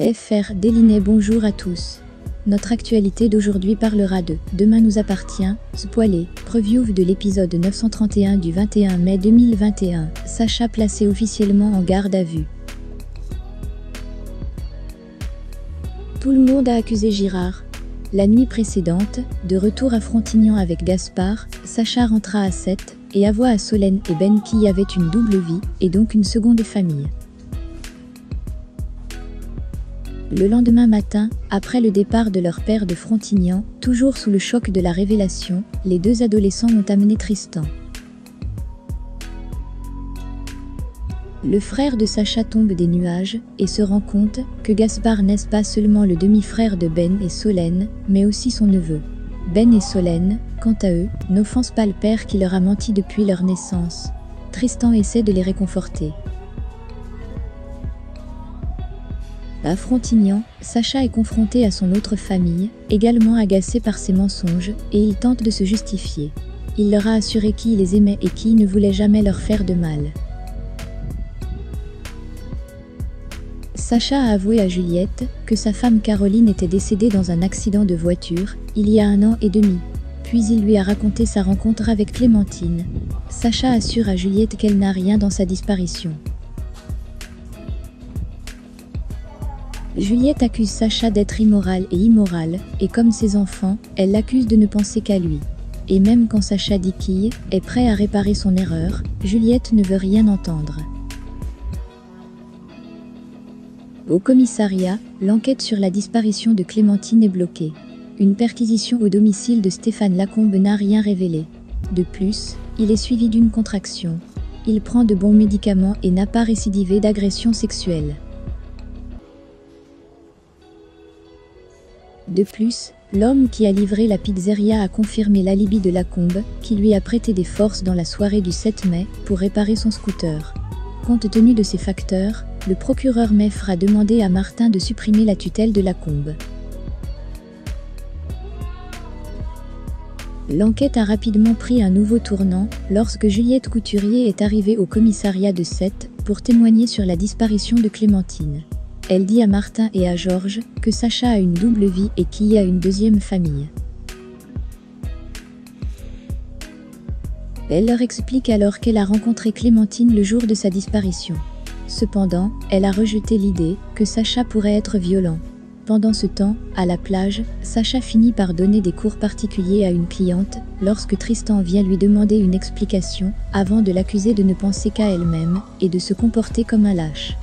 FR Délinet. Bonjour à tous. Notre actualité d'aujourd'hui parlera de Demain nous appartient, spoilé, preview de l'épisode 931 du 21 mai 2021, Sacha placé officiellement en garde à vue. Tout le monde a accusé Girard. La nuit précédente, de retour à Frontignan avec Gaspard, Sacha rentra à Sète et avoua à Solène et Ben qu'il y avait une double vie et donc une seconde famille. Le lendemain matin, après le départ de leur père de Frontignan, toujours sous le choc de la révélation, les deux adolescents ont amené Tristan. Le frère de Sacha tombe des nuages et se rend compte que Gaspard n'est pas seulement le demi-frère de Ben et Solène, mais aussi son neveu. Ben et Solène, quant à eux, n'offensent pas le père qui leur a menti depuis leur naissance. Tristan essaie de les réconforter. À Frontignan, Sacha est confronté à son autre famille, également agacée par ses mensonges, et il tente de se justifier. Il leur a assuré qu'il les aimait et qu'il ne voulait jamais leur faire de mal. Sacha a avoué à Juliette que sa femme Caroline était décédée dans un accident de voiture, il y a 1 an et demi. Puis il lui a raconté sa rencontre avec Clémentine. Sacha assure à Juliette qu'elle n'a rien dans sa disparition. Juliette accuse Sacha d'être immoral et immoral, et comme ses enfants, elle l'accuse de ne penser qu'à lui. Et même quand Sacha dit qu'il est prêt à réparer son erreur, Juliette ne veut rien entendre. Au commissariat, l'enquête sur la disparition de Clémentine est bloquée. Une perquisition au domicile de Stéphane Lacombe n'a rien révélé. De plus, il est suivi d'une contraction. Il prend de bons médicaments et n'a pas récidivé d'agression sexuelle. De plus, l'homme qui a livré la pizzeria a confirmé l'alibi de Lacombe, qui lui a prêté des forces dans la soirée du 7 mai pour réparer son scooter. Compte tenu de ces facteurs, le procureur Meffre a demandé à Martin de supprimer la tutelle de Lacombe. L'enquête a rapidement pris un nouveau tournant lorsque Juliette Couturier est arrivée au commissariat de Sète pour témoigner sur la disparition de Clémentine. Elle dit à Martin et à Georges que Sacha a une double vie et qu'il y a une deuxième famille. Elle leur explique alors qu'elle a rencontré Clémentine le jour de sa disparition. Cependant, elle a rejeté l'idée que Sacha pourrait être violent. Pendant ce temps, à la plage, Sacha finit par donner des cours particuliers à une cliente lorsque Tristan vient lui demander une explication avant de l'accuser de ne penser qu'à elle-même et de se comporter comme un lâche.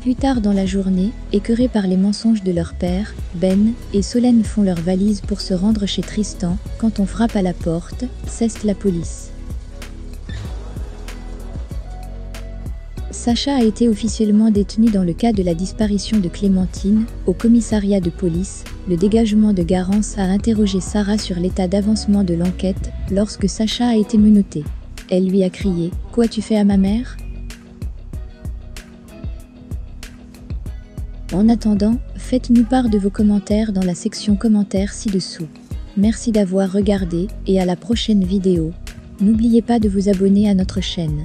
Plus tard dans la journée, écœurés par les mensonges de leur père, Ben et Solène font leurs valises pour se rendre chez Tristan. Quand on frappe à la porte, c'est la police. Sacha a été officiellement détenu dans le cas de la disparition de Clémentine. Au commissariat de police, le dégagement de Garance a interrogé Sarah sur l'état d'avancement de l'enquête lorsque Sacha a été menotté. Elle lui a crié « Quoi tu fais à ma mère ?» En attendant, faites-nous part de vos commentaires dans la section commentaires ci-dessous. Merci d'avoir regardé et à la prochaine vidéo. N'oubliez pas de vous abonner à notre chaîne.